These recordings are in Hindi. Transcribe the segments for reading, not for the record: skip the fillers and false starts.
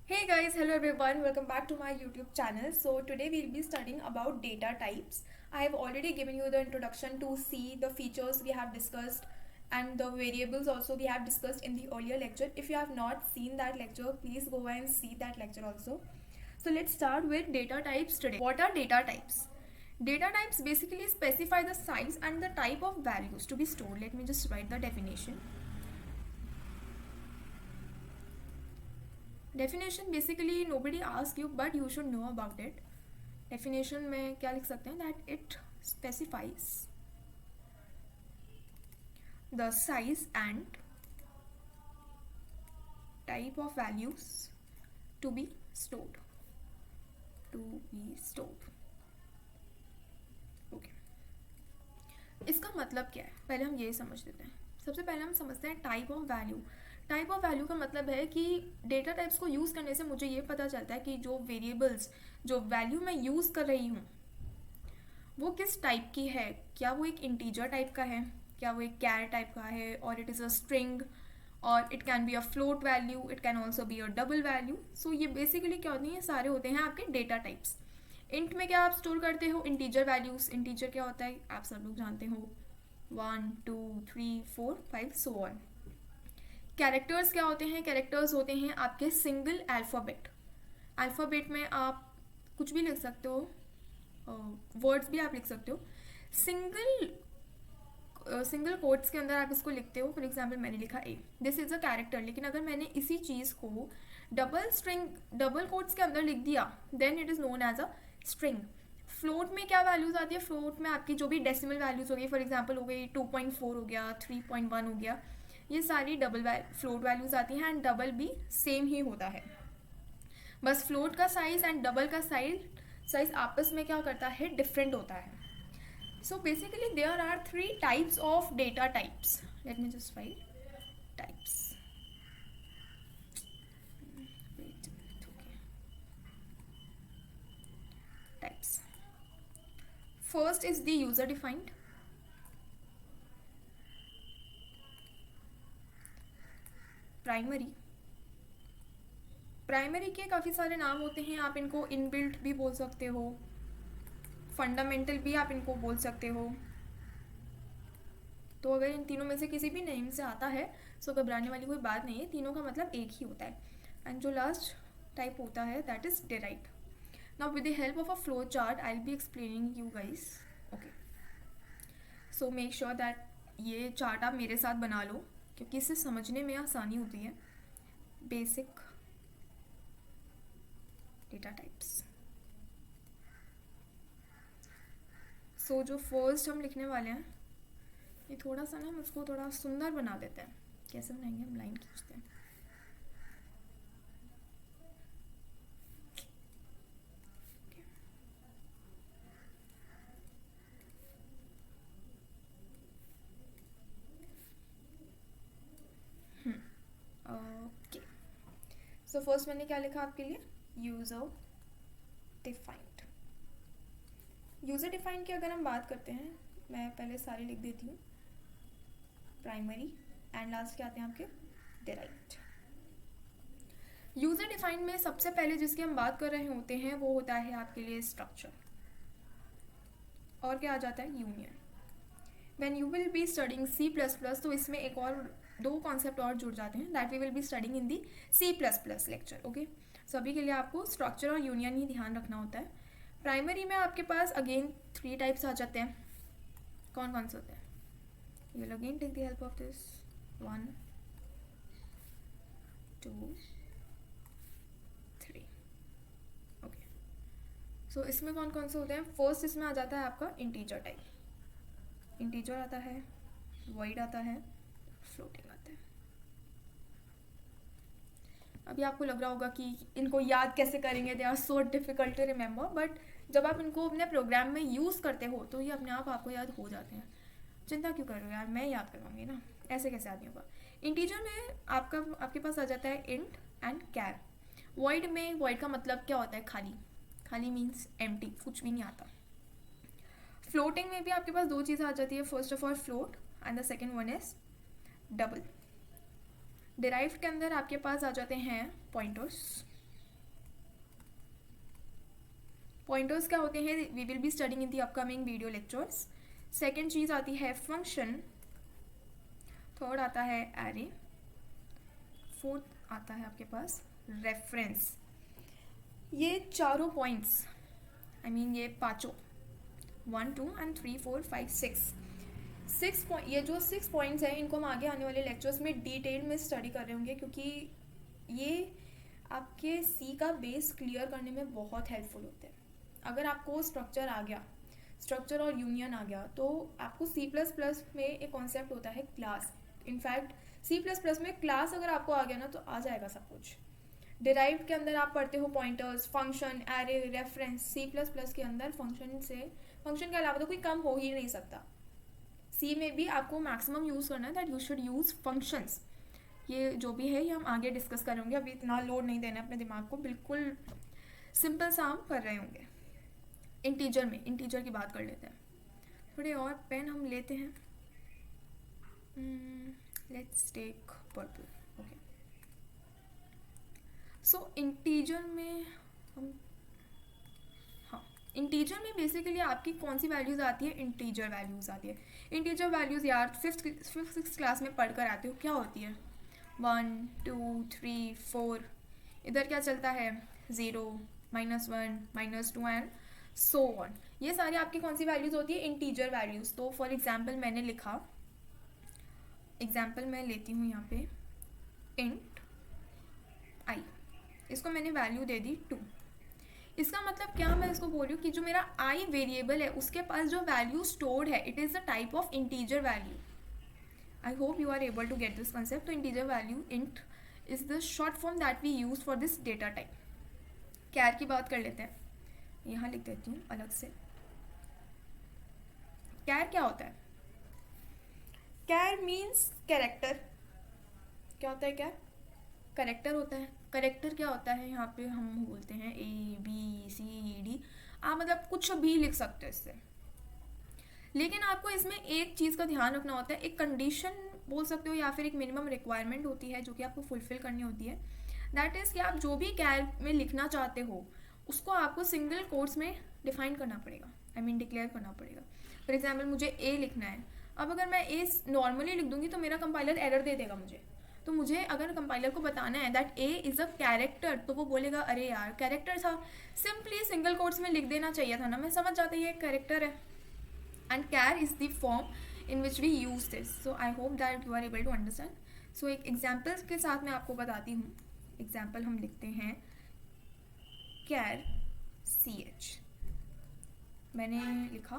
Hey guys, hello everyone, welcome back to my YouTube channel. So today we'll be studying about data types. I have already given you the introduction to see the features we have discussed and the variables also we have discussed in the earlier lecture. If you have not seen that lecture, please go and see that lecture also. So let's start with data types today. What are data types? Data types basically specify the size and the type of values to be stored. Let me just write the definition. Definition basically nobody ask you but you should know about it. Definition में क्या लिख सकते हैं that it specifies the size and type of values to be stored. Okay, इसका मतलब क्या है पहले हम ये समझ लेते हैं. सबसे पहले हम समझते हैं type of value. Type of value का मतलब है कि डेटा टाइप्स को यूज़ करने से मुझे ये पता चलता है कि जो वेरिएबल्स जो वैल्यू मैं यूज़ कर रही हूँ वो किस टाइप की है. क्या वो एक इंटीजर टाइप का है, क्या वो एक कैर टाइप का है, और इट इज़ अ स्ट्रिंग, और it can be a float value, it can also be a double value. So ये बेसिकली क्या होती हैं, सारे होते हैं आपके डेटा टाइप्स. इंट में क्या आप स्टोर करते हो, इंटीजर वैल्यूज. इंटीजर क्या होता है आप सब लोग जानते हो, 1 2 3 4 5 सो ऑन. कैरेक्टर्स क्या होते हैं, कैरेक्टर्स होते हैं आपके सिंगल अल्फ़ाबेट. अल्फ़ाबेट में आप कुछ भी लिख सकते हो, वर्ड्स भी आप लिख सकते हो. सिंगल कोट्स के अंदर आप इसको लिखते हो. फॉर एग्जाम्पल मैंने लिखा ए, दिस इज़ अ कैरेक्टर. लेकिन अगर मैंने इसी चीज़ को डबल कोट्स के अंदर लिख दिया then it is known as a string. Float में क्या वैल्यूज़ आती है, फ्लोट में आपकी जो भी डेसिमल वैल्यूज़ हो गई, फॉर एग्जाम्पल हो गई 2.4 हो गया, 3.1 हो गया, ये सारी फ्लोट वैल्यूज़ आती हैं. एंड डबल भी सेम ही होता है, बस फ्लोट का साइज एंड डबल का साइज आपस में क्या करता है, डिफरेंट होता है. So basically there are 3 types of data types. Let me just write types. Types. First is the user defined. Primary के काफ़ी सारे नाम होते हैं. आप इनको इनबिल्ट भी बोल सकते हो, फंडामेंटल भी आप इनको बोल सकते हो. तो अगर इन तीनों में से किसी भी नेम से आता है सो घबराने वाली कोई बात नहीं है, तीनों का मतलब एक ही होता है. एंड जो लास्ट टाइप होता है that is derived. Now with the help of a flow chart I will be explaining you guys. Okay, so make sure that ये चार्ट आप मेरे साथ बना लो क्योंकि इससे समझने में आसानी होती है. Basic data types. सो जो फर्स्ट हम लिखने वाले हैं, ये थोड़ा सा ना हम इसको थोड़ा सुंदर बना देते हैं. कैसे बनाएंगे, हम लाइन खींचते हैं. ओके, सो फर्स्ट मैंने क्या लिखा आपके लिए, यूजर डिफाइंड. यूजर डिफाइंड की अगर हम बात करते हैं, मैं पहले सारे लिख देती हूँ. प्राइमरी एंड लास्ट क्या आते हैं आपके, डेराइव्ड. यूजर डिफाइंड में सबसे पहले जिसकी हम बात कर रहे होते हैं वो होता है आपके लिए स्ट्रक्चर. और क्या आ जाता है, union. When you will be studying C++, तो इसमें एक और 2 कॉन्सेप्ट और जुड़ जाते हैं that we will be studying in the C++ lecture. Okay, so अभी के लिए आपको स्ट्रक्चर और यूनियन ही ध्यान रखना होता है. प्राइमरी में आपके पास अगेन 3 टाइप्स आ जाते हैं. कौन कौन से होते हैं, you will again take the help of this. 1 2 3. Okay, so इसमें कौन कौन से होते हैं. फर्स्ट इसमें आ जाता है आपका इंटीजर टाइप. इंटीजर आता है, वॉइड आता है, फ्लोटिंग आता है. अभी आपको लग रहा होगा कि इनको याद कैसे करेंगे, they are so difficult to remember, but जब आप इनको अपने प्रोग्राम में यूज़ करते हो तो ये अपने आप आपको याद हो जाते हैं. चिंता क्यों कर रहे हो यार, मैं याद करवाऊंगी ना, ऐसे कैसे याद नहीं होगा. इंटीजर में आपके पास आ जाता है इंट एंड कैर. वॉइड का मतलब क्या होता है, खाली. खाली मीन्स एम्प्टी, कुछ भी नहीं आता. फ्लोटिंग में भी आपके पास 2 चीज़ें आ जाती है. First of all float and the second one is double. Derived के अंदर आपके पास आ जाते हैं पॉइंटर्स पॉइंटर्स क्या होते हैं, we will be studying in the upcoming video lectures. Second चीज़ आती है फंक्शन, थर्ड आता है एरे, फोर्थ आता है आपके पास रेफरेंस। ये चारों पॉइंट्स, आई मीन ये पाँचों 1 2 एंड 3 4 5 6 पॉइंट, ये जो 6 पॉइंट्स हैं इनको हम आगे आने वाले लेक्चर्स में डिटेल में स्टडी कर रहे होंगे, क्योंकि ये आपके सी का बेस क्लियर करने में बहुत हेल्पफुल होते हैं। अगर आपको स्ट्रक्चर आ गया, स्ट्रक्चर और यूनियन आ गया, तो आपको सी प्लस प्लस में एक कॉन्सेप्ट होता है class. In fact C plus plus में क्लास अगर आपको आ गया ना तो आ जाएगा सब कुछ। डिराइव्ड के अंदर आप पढ़ते हो pointers, function, array, reference. C plus plus के अंदर फंक्शन के अलावा तो कोई काम हो ही नहीं सकता। सी में भी आपको मैक्सिमम यूज़ करना है, that you should use functions. ये जो भी है ये हम आगे डिस्कस करेंगे, अभी इतना लोड नहीं देना अपने दिमाग को, बिल्कुल सिंपल सा हम कर रहे होंगे। इंटीजर की बात कर लेते हैं। थोड़े और पेन हम लेते हैं, let's take purple. Okay, so integer में हम, हाँ, इंटीजर में बेसिकली आपकी कौन सी वैल्यूज़ आती है, इंटीजर वैल्यूज़ आती है। इंटीजर वैल्यूज़ यार फिफ्थ सिक्स क्लास में पढ़ कर आते हो, क्या होती है 1 2 3 4, इधर क्या चलता है 0 -1 -2 एंड सो ऑन। ये सारी आपकी कौन सी वैल्यूज़ होती है, इंटीजर वैल्यूज़। तो फॉर एग्जांपल मैंने लिखा, एग्जांपल मैं लेती हूँ यहाँ पे इंट आई, इसको मैंने वैल्यू दे दी 2। इसका मतलब क्या, मैं इसको बोल रही हूँ कि जो मेरा आई वेरिएबल है उसके पास जो वैल्यू स्टोर्ड है it is the type of integer value. I hope you are able to get this concept. तो integer value int is the short form that we use for this data type. Char की बात कर लेते हैं, यहाँ लिख देती हूँ अलग से। कैर क्या होता है, कैर मीन्स कैरेक्टर। क्या होता है कैर, करेक्टर होता है। करेक्टर क्या होता है, यहाँ पे हम बोलते हैं ABCD, आप मतलब कुछ भी लिख सकते हो इससे। लेकिन आपको इसमें एक चीज़ का ध्यान रखना होता है, एक कंडीशन बोल सकते हो या फिर एक मिनिमम रिक्वायरमेंट होती है जो कि आपको फुलफिल करनी होती है। दैट इज़ कि आप जो भी कैर में लिखना चाहते हो उसको आपको सिंगल कोट्स में डिफाइन करना पड़ेगा, आई मीन डिक्लेयर करना पड़ेगा। फॉर एग्जाम्पल मुझे ए लिखना है, अब अगर मैं ए नॉर्मली लिख दूंगी तो मेरा कंपाइलर एरर दे देगा मुझे। तो मुझे अगर कंपाइलर को बताना है that A is a character, तो वो बोलेगा अरे यार कैरेक्टर था, सिंपली सिंगल कोट्स में लिख देना चाहिए था ना, मैं समझ जाता ये एक कैरेक्टर है। And char is the form in which we use this. So I hope that you are able to understand. So एक एग्जाम्पल्स के साथ मैं आपको बताती हूँ। एग्जाम्पल हम लिखते हैं कैर CH, मैंने लिखा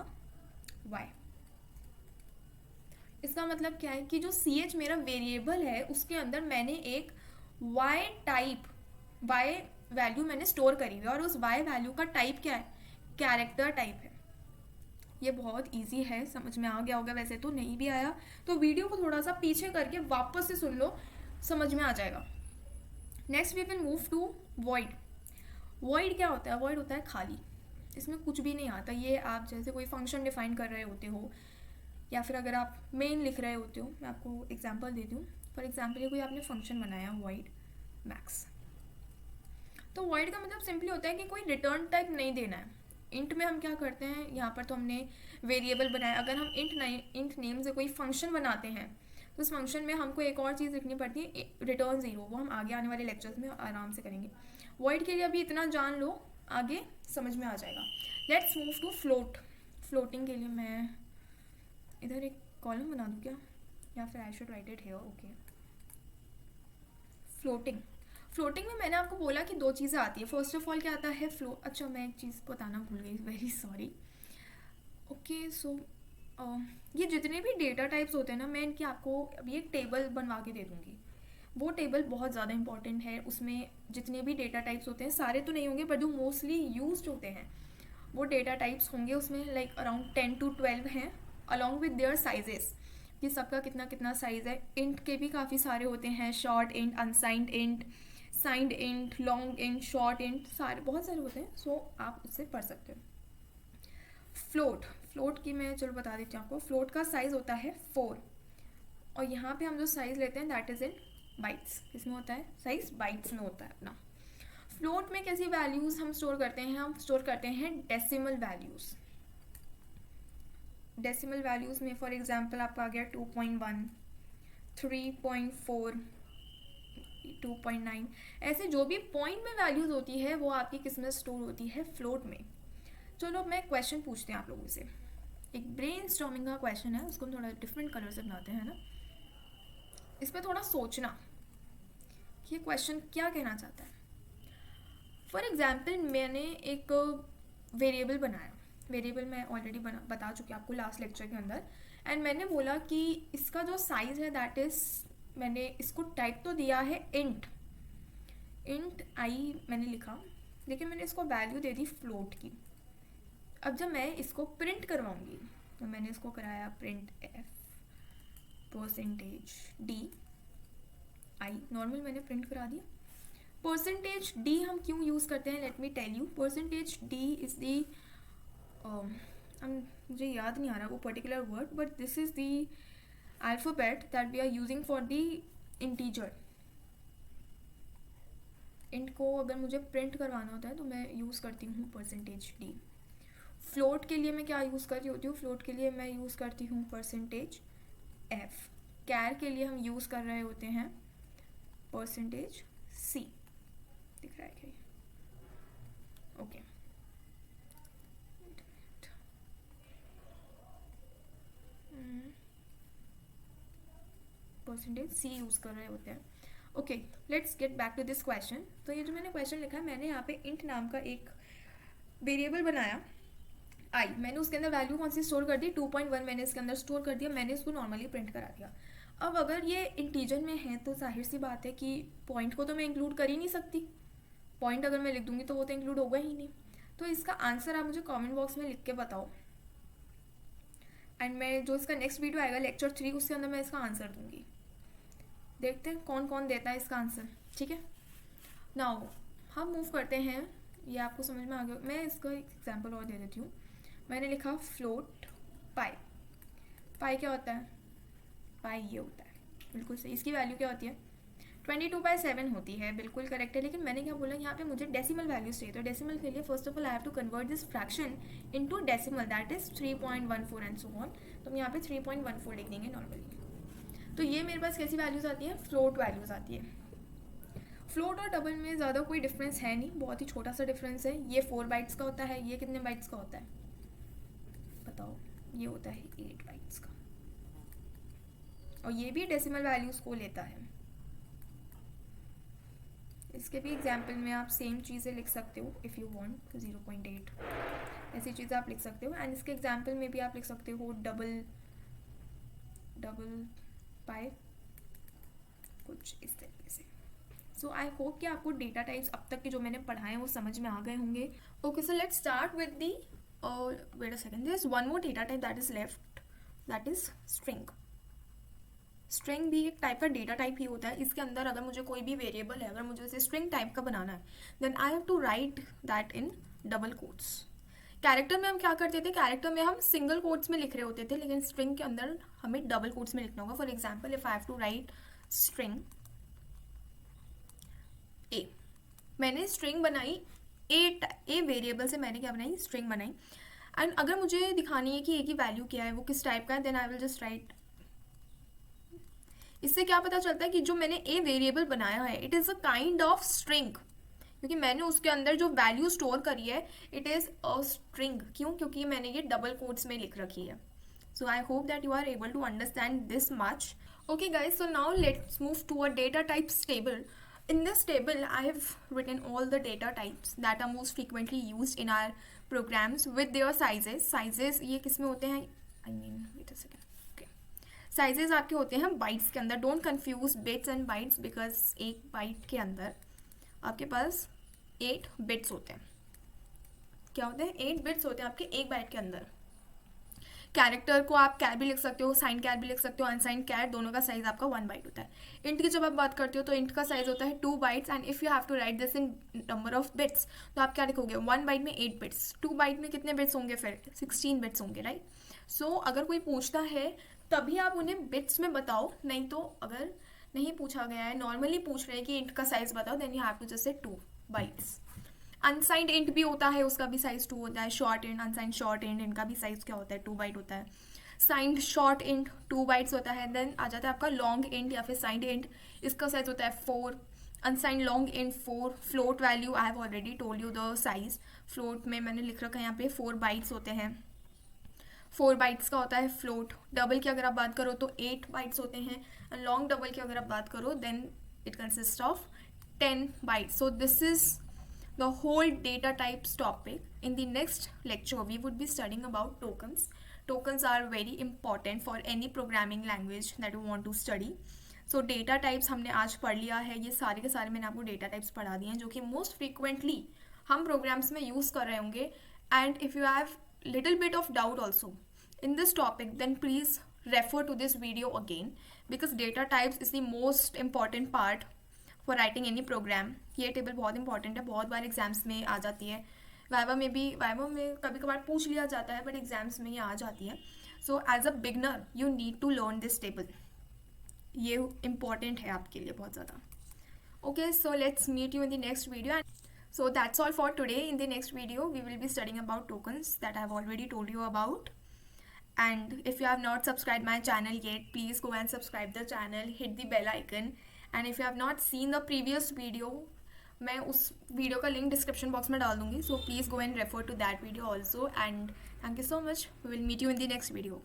Y। इसका मतलब क्या है कि जो CH मेरा वेरिएबल है उसके अंदर मैंने एक Y टाइप, Y वैल्यू मैंने स्टोर करी हुई है और उस Y वैल्यू का टाइप क्या है, कैरेक्टर टाइप है। ये बहुत इजी है, समझ में आ गया होगा। वैसे तो नहीं भी आया तो वीडियो को थोड़ा सा पीछे करके वापस से सुन लो, समझ में आ जाएगा। Next we will move to void. Void क्या होता है, वॉइड होता है खाली, इसमें कुछ भी नहीं आता। ये आप जैसे कोई फंक्शन डिफाइन कर रहे होते हो या फिर अगर आप मेन लिख रहे होते हो, मैं आपको एग्जांपल देती हूँ। फॉर एग्जांपल ये कोई आपने फंक्शन बनाया वॉइड मैक्स, तो वॉइड का मतलब सिंपली होता है कि कोई रिटर्न टाइप नहीं देना है। इंट में हम क्या करते हैं, यहाँ पर तो हमने वेरिएबल बनाया, अगर हम इंट नेम से कोई फंक्शन बनाते हैं तो उस फंक्शन में हमको एक और चीज़ लिखनी पड़ती है, रिटर्न 0। वो हम आगे आने वाले लेक्चर्स में आराम से करेंगे। वॉइड के लिए अभी इतना जान लो, आगे समझ में आ जाएगा। Let's move to float. Floating के लिए मैं इधर एक कॉलम बना दूँ क्या, या फिर I should write it here. Okay, floating में मैंने आपको बोला कि दो चीज़ें आती है। फर्स्ट ऑफ ऑल क्या आता है अच्छा मैं एक चीज़ बताना भूल गई, वेरी सॉरी। ओके, सो ये जितने भी डेटा टाइप्स होते हैं ना, मैं इनकी आपको अभी एक टेबल बनवा के दे दूँगी। वो टेबल बहुत ज़्यादा इंपॉर्टेंट है। उसमें जितने भी डेटा टाइप्स होते हैं, सारे तो नहीं होंगे बट जो मोस्टली यूज्ड होते हैं वो डेटा टाइप्स होंगे। उसमें लाइक अराउंड 10 to 12 हैं, अलॉन्ग विद देयर साइजेस, कि सबका कितना कितना साइज़ है। इंट के भी काफ़ी सारे होते हैं, short int, unsigned int, signed int, long int, short int, सारे बहुत सारे होते हैं। सो आप उससे पढ़ सकते हो। फ्लोट की मैं चलो बता देती हूँ आपको। फ्लोट का साइज़ होता है 4, और यहाँ पे हम जो साइज़ लेते हैं दैट इज़ इन बाइट्स। किसमें होता है साइज़, बाइट्स में होता है अपना। फ्लोट में कैसी वैल्यूज़ हम स्टोर करते हैं? हम स्टोर करते हैं डेसिमल वैल्यूज़। डेसिमल वैल्यूज़ में फॉर एग्जांपल आपका आ गया 2.1, 3.4, 2.9, ऐसे जो भी पॉइंट में वैल्यूज़ होती है वो आपकी किस में स्टोर होती है? फ्लोट में। चलो अब मैं क्वेश्चन पूछते हैं आप लोगों से। एक ब्रेन स्टॉर्मिंग का क्वेश्चन है, उसको हम थोड़ा डिफरेंट कलर से बनाते हैं ना। इस पर थोड़ा सोचना कि ये क्वेश्चन क्या कहना चाहता है। फॉर एग्जाम्पल मैंने एक वेरिएबल बनाया, वेरिएबल मैं ऑलरेडी बता चुकी हूँ आपको लास्ट लेक्चर के अंदर, एंड मैंने बोला कि इसका जो साइज़ है दैट इज़, मैंने इसको टाइप तो दिया है इंट आई मैंने लिखा, लेकिन मैंने इसको वैल्यू दे दी फ्लोट की। अब जब मैं इसको प्रिंट करवाऊंगी तो मैंने इसको कराया प्रिंट %d आई, नॉर्मल मैंने प्रिंट करा दिया। %d हम क्यों यूज़ करते हैं, let me tell you. %d is the, मुझे याद नहीं आ रहा वो particular word, but this is the alphabet that we are using for the integer. Int को अगर मुझे प्रिंट करवाना होता है तो मैं यूज़ करती हूँ %d। फ्लोट के लिए मैं क्या यूज़ कर रही होती हूँ? फ्लोट के लिए मैं यूज़ करती हूँ %f। कैर के लिए हम यूज़ कर रहे होते हैं %c। दिख रहा है क्या? ओके, %c यूज़ कर रहे होते हैं। Okay, let's get back to this question. तो ये जो मैंने क्वेश्चन लिखा है, मैंने यहाँ पे इंट नाम का एक वेरिएबल बनाया आई, मैंने उसके अंदर वैल्यू कौन सी स्टोर कर दी? 2.1 मैंने इसके अंदर स्टोर कर दिया, मैंने इसको नॉर्मली प्रिंट करा दिया। अब अगर ये इंटीजर में है तो जाहिर सी बात है कि पॉइंट को तो मैं इंक्लूड कर ही नहीं सकती। पॉइंट अगर मैं लिख दूंगी तो वो तो इंक्लूड होगा ही नहीं। तो इसका आंसर आप मुझे कमेंट बॉक्स में लिख के बताओ, एंड मैं जो इसका नेक्स्ट वीडियो आएगा लेक्चर 3 उसके अंदर मैं इसका आंसर दूंगी। देखते हैं कौन कौन देता है इसका आंसर, ठीक है। नाउ हम मूव करते हैं, ये आपको समझ में आ गया। मैं इसका एक एग्जाम्पल और दे देती हूँ। मैंने लिखा फ्लोट पाई। पाई क्या होता है? पाई ये होता है, बिल्कुल सही। इसकी वैल्यू क्या होती है? 22/7 होती है, बिल्कुल करेक्ट है। लेकिन मैंने क्या बोला, यहाँ पे मुझे डेसिमल वैल्यूज चाहिए। तो डेसिमल के लिए first of all I have to convert this fraction into decimal, that is 3.14 and so on. तो हम यहाँ पे 3.14 लिख देंगे नॉर्मली। तो ये मेरे पास कैसी वैल्यूज आती है? फ्लोट वैल्यूज आती है। फ्लोट और डबल में ज़्यादा कोई डिफरेंस है नहीं, बहुत ही छोटा सा डिफरेंस है। ये 4 बाइट्स का होता है, ये कितने बाइट्स का होता है बताओ? ये होता है 8 बाइट्स का, और ये भी डेसिमल वैल्यूज को लेता है। इसके भी एग्जाम्पल में आप सेम चीज़ें लिख सकते हो इफ़ यू वांट। 0.8 ऐसी चीज़ें आप लिख सकते हो, एंड इसके एग्जाम्पल में भी आप लिख सकते हो डबल पाई, कुछ इस तरीके से। सो आई होप कि आपको डेटा टाइप्स अब तक के जो मैंने पढ़ाए हैं वो समझ में आ गए होंगे। Okay, so let's start with the wait a second, there is one more data type that is left, that is string. String भी एक टाइप का डेटा टाइप ही होता है। इसके अंदर अगर मुझे कोई भी वेरिएबल है, अगर मुझे उसे स्ट्रिंग टाइप का बनाना है, then I have to write that in double quotes. Character में हम क्या करते थे? कैरेक्टर में हम सिंगल कोट्स में लिख रहे होते थे, लेकिन स्ट्रिंग के अंदर हमें डबल कोट्स में लिखना होगा। For example, if I have to write string A, मैंने स्ट्रिंग बनाई ए वेरिएबल से मैंने क्या बनाई? स्ट्रिंग बनाई। एंड अगर मुझे दिखानी है कि ए की वैल्यू क्या है, वो किस टाइप का है, then I will just write. इससे क्या पता चलता है कि जो मैंने ए वेरिएबल बनाया है it is a kind of string, क्योंकि मैंने उसके अंदर जो वैल्यू स्टोर करी है इट इज़ अ स्ट्रिंग। क्यों? क्योंकि मैंने ये डबल कोट्स में लिख रखी है। So I hope that you are able to understand this much. Okay guys, so now let's move to a data types table. In this table, I have written all the data types that are most frequently used in our programs with their sizes. Sizes ये किस में होते हैं? Wait a second. Okay. Sizes आपके होते हैं bytes के अंदर. Don't confuse bits and bytes because एक byte के अंदर आपके पास 8 bits होते हैं. क्या होते हैं? 8 bits होते हैं आपके एक बाइट के अंदर. कैरेक्टर को आप कैर भी लिख सकते हो, साइन कैर भी लिख सकते हो, अनसाइन कैर, दोनों का साइज आपका 1 बाइट होता है. इंट की जब आप बात करते हो तो इंट का साइज होता है 2 bytes, and if you have to write this in number of bits तो आप क्या लिखोगे? 1 बाइट में 8 बिट्स, 2 बाइट में कितने बिट्स होंगे? फिर 16 बिट्स होंगे, राइट. सो अगर कोई पूछता है तभी आप उन्हें बिट्स में बताओ, नहीं तो अगर नहीं पूछा गया है, नॉर्मली पूछ रहे हैं कि इंट का साइज बताओ, then you have to just say 2. Bytes. Unsigned int भी होता है, उसका भी साइज 2 होता है। Short int, unsigned short int, इनका भी साइज क्या होता है, 2 बाइट होता है। साइंड शॉर्ट इंट 2 बाइट्स होता है। देन आ जाता है आपका लॉन्ग इंट या फिर साइंड इंट, इसका साइज होता है 4। Unsigned long int 4। Float value I have already told you the size, float में मैंने लिख रखा है यहाँ पे 4 बाइट्स होते हैं। 4 बाइट्स का होता है फ्लोट। डबल की अगर आप बात करो तो 8 बाइट्स होते हैं। लॉन्ग डबल की अगर आप बात करो then it consist of 10 bytes. So this is the whole data types topic. In the next lecture we would be studying about tokens. Tokens are very important for any programming language that you want to study. So data types हमने आज पढ़ लिया है, ये सारे के सारे मैंने आपको data types पढ़ा दिए हैं जो कि most frequently हम programs में use कर रहे होंगे. And if you have little bit of doubt also in this topic, then please refer to this video again, because data types is the most important part for writing any program. ये टेबल बहुत इंपॉर्टेंट है, बहुत बार एग्जाम्स में आ जाती है, वाइवा में कभी कभार पूछ लिया जाता है, बट एग्जाम्स में ये आ जाती है। So as a beginner you need to learn this table, ये इम्पॉर्टेंट है आपके लिए बहुत ज़्यादा। Okay, so let's meet you in the next video. So that's all for today. In the next video we will be studying about tokens that I have already told you about. And if you have not subscribed my channel yet, please go and subscribe the channel, hit the bell icon. And if you have not seen the previous video, मैं उस वीडियो का लिंक डिस्क्रिप्शन बॉक्स में डाल दूँगी, so please go and refer to that video also. And thank you so much. We will meet you in the next video.